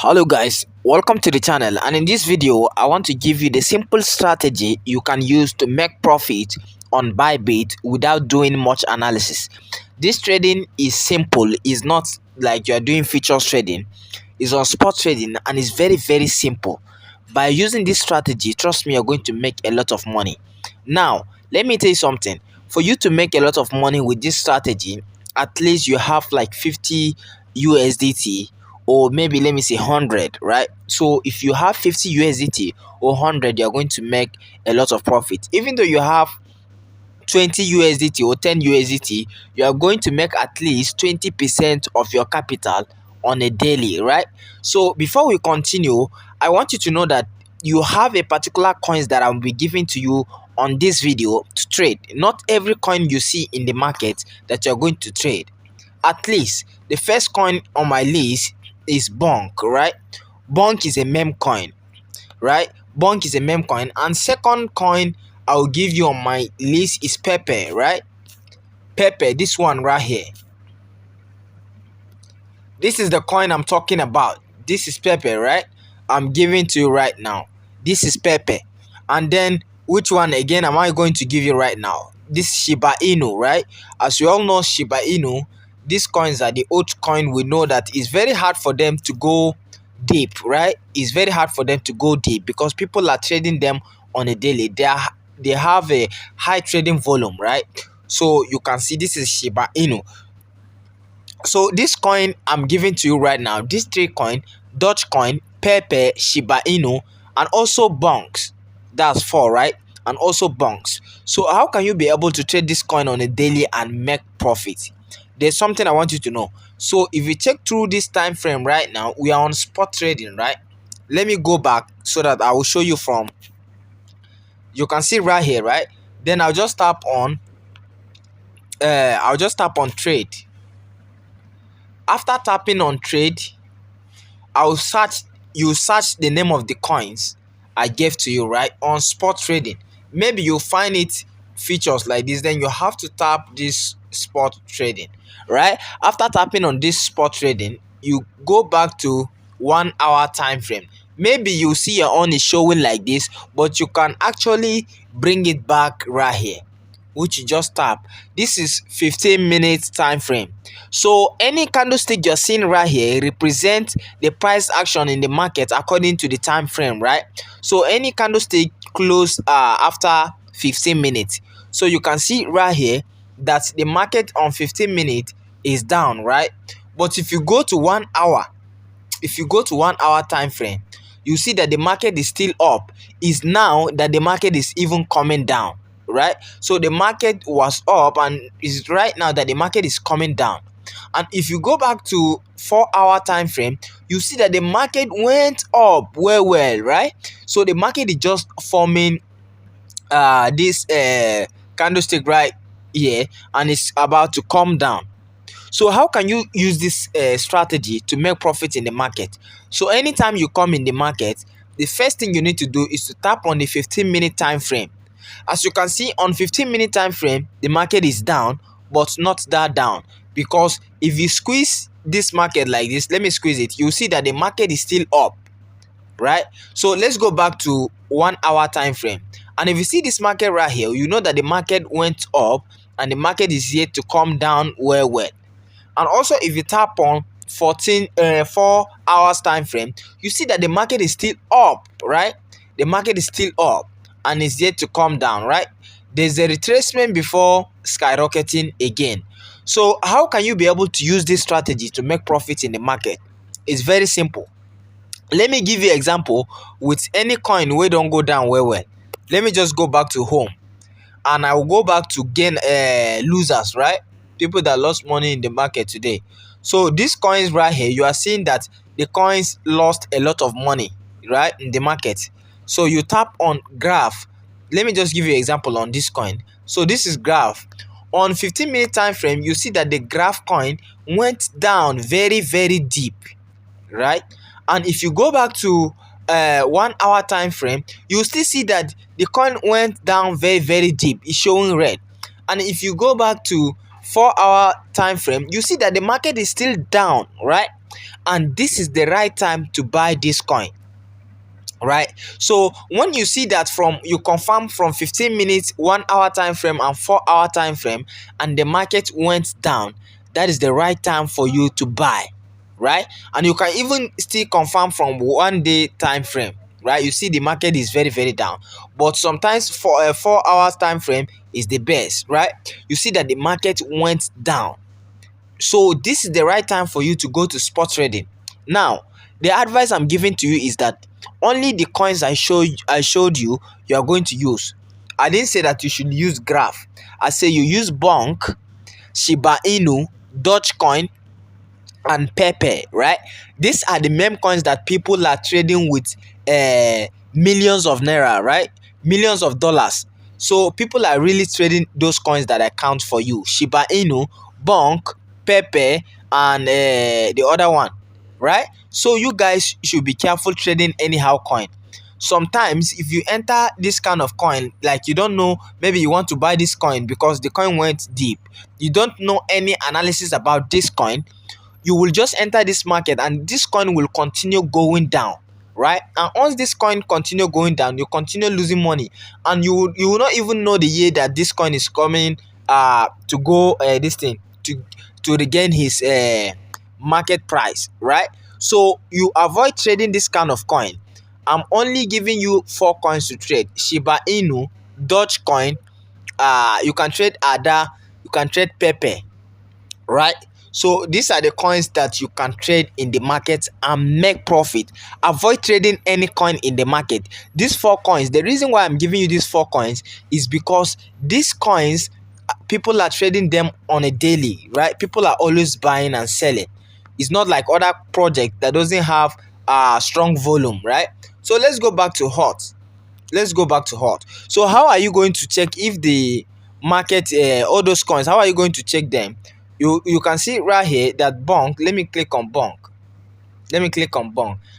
Hello guys, welcome to the channel, and in this video I want to give you the simple strategy you can use to make profit on Bybit without doing much analysis. This trading is simple, it's not like you are doing futures trading. It's on spot trading and it's very simple. By using this strategy, trust me, you're going to make a lot of money. Now let me tell you something. For you to make a lot of money with this strategy, at least you have like 50 USDT, or maybe let me say 100, right? So if you have 50 USDT or 100, you're going to make a lot of profit. Even though you have 20 USDT or 10 USDT, you are going to make at least 20% of your capital on a daily, right? So before we continue, I want you to know that you have a particular coins that I'll be giving to you on this video to trade. Not every coin you see in the market that you're going to trade. At least the first coin on my list is Bonk, right? Bonk is a meme coin, right? Bonk is a meme coin. And second coin I'll give you on my list is Pepe, right? Pepe, this one right here. This is the coin I'm talking about. This is Pepe, right? I'm giving to you right now. This is Pepe. And then which one again am I going to give you right now? This Shiba Inu, right? As you all know, Shiba Inu, these coins are the old coin. We know that it's very hard for them to go deep, right? It's very hard for them to go deep because people are trading them on a daily. They have a high trading volume, right? So you can see this is Shiba Inu. So this coin I'm giving to you right now, these three coin, Dogecoin, Pepe, Shiba Inu, and also Bonks. That's four, right? And also Bonks. So how can you be able to trade this coin on a daily and make profit? There's something I want you to know. So if you check through this time frame right now, we are on spot trading, right? Let me go back so that I will show you from. You can see right here, right? Then I'll just tap on trade. After tapping on trade, you search the name of the coins I gave to you, right? On spot trading. Maybe you'll find it features like this, then you have to tap this spot trading, right? After tapping on this spot trading, you go back to 1 hour time frame. Maybe you see your own is showing like this, but you can actually bring it back right here, which you just tap. This is 15 minutes time frame. So any candlestick you're seeing right here represents the price action in the market according to the time frame, right? So any candlestick close after 15 minutes. So you can see right here that the market on 15 minutes is down, right? But if you go to 1 hour, time frame, you see that the market is still up. Is now that the market is even coming down, right? So the market was up and is right now that the market is coming down. And if you go back to 4 hour time frame, you see that the market went up well, right? So the market is just forming this candlestick right here, and it's about to come down. So how can you use this strategy to make profit in the market? So anytime you come in the market, the first thing you need to do is to tap on the 15-minute time frame. As you can see on 15-minute time frame, the market is down, but not that down, because if you squeeze this market like this, let me squeeze it, you see that the market is still up, right? So let's go back to 1 hour time frame, and if you see this market right here, you know that the market went up and the market is yet to come down well. And also if you tap on 4 hours time frame, you see that the market is still up, right? The market is still up and is yet to come down, right? There's a retracement before skyrocketing again. So how can you be able to use this strategy to make profit in the market? It's very simple. Let me give you an example with any coin where don't go down well. Let me just go back to home, and I will go back to gain losers, right? People that lost money in the market today. So these coins right here, you are seeing that the coins lost a lot of money, right, in the market. So you tap on graph. Let me just give you an example on this coin. So this is graph. On 15-minute time frame, you see that the graph coin went down very deep, right? And if you go back to 1 hour time frame, you still see that the coin went down very deep. It's showing red. And if you go back to 4 hour time frame, you see that the market is still down, right? and this is the right time to buy this coin, right? So when you see that, from you confirm from 15 minutes, 1 hour time frame, and 4 hour time frame, and the market went down, that is the right time for you to buy, right? And you can even still confirm from 1 day time frame, right? You see the market is very very down, but sometimes for a 4 hours time frame is the best, right? You see that the market went down, so this is the right time for you to go to spot trading. Now, the advice I'm giving to you is that only the coins I showed you, you are going to use. I didn't say that you should use Graph. I say you use Bonk, Shiba Inu, Dogecoin, and Pepe, right? These are the meme coins that people are trading with millions of naira, right? Millions of dollars. So people are really trading those coins that I count for you: Shiba Inu, Bonk, Pepe, and the other one, right? So you guys should be careful trading anyhow coin. Sometimes if you enter this kind of coin, like you don't know, maybe you want to buy this coin because the coin went deep, you don't know any analysis about this coin, you will just enter this market and this coin will continue going down, right? And once this coin continue going down, you continue losing money, and you will not even know the year that this coin is coming to go this thing to regain his market price, right? So you avoid trading this kind of coin. I'm only giving you 4 coins to trade: Shiba Inu, Dogecoin, you can trade Ada, you can trade Pepe, right? So these are the coins that you can trade in the market and make profit. Avoid trading any coin in the market. These 4 coins, the reason why I'm giving you these 4 coins is because these coins, people are trading them on a daily, right? People are always buying and selling. It's not like other project that doesn't have strong volume, right? So let's go back to hot. So how are you going to check if the market, all those coins, how are you going to check them? You can see right here that Bonk. Let me click on Bonk.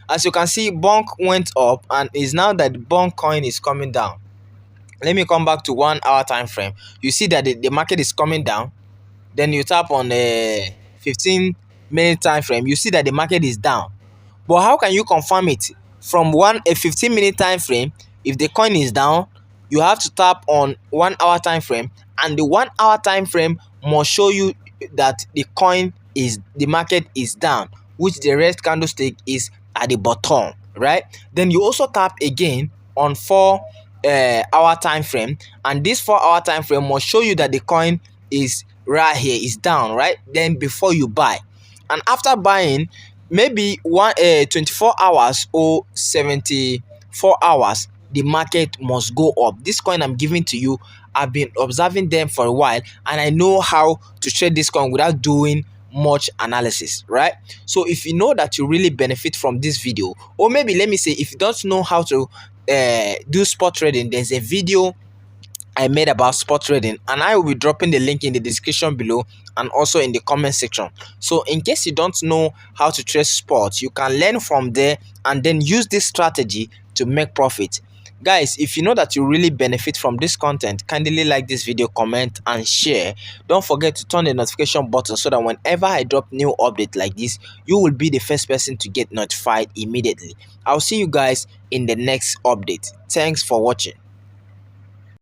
As you can see, Bonk went up and is now that Bonk coin is coming down. Let me come back to 1 hour time frame. You see that the market is coming down. Then you tap on a 15-minute time frame. You see that the market is down. But how can you confirm it? From a 15-minute time frame, if the coin is down, you have to tap on 1 hour time frame, and the 1 hour time frame must show you that the market is down, which the red candlestick is at the bottom, right? Then you also tap again on 4 hour time frame, and this 4 hour time frame must show you that the coin is right here, is down, right? Then before you buy, and after buying, maybe 24 hours or 74 hours, the market must go up. This coin I'm giving to you, I've been observing them for a while, and I know how to trade this coin without doing much analysis, right? So if you know that you really benefit from this video, or maybe let me say, if you don't know how to do spot trading, there's a video I made about spot trading, and I will be dropping the link in the description below and also in the comment section. So in case you don't know how to trade spot, you can learn from there and then use this strategy to make profit. Guys, if you know that you really benefit from this content, kindly like this video, comment, and share. Don't forget to turn the notification button so that whenever I drop new update like this, you will be the first person to get notified immediately. I'll see you guys in the next update. Thanks for watching.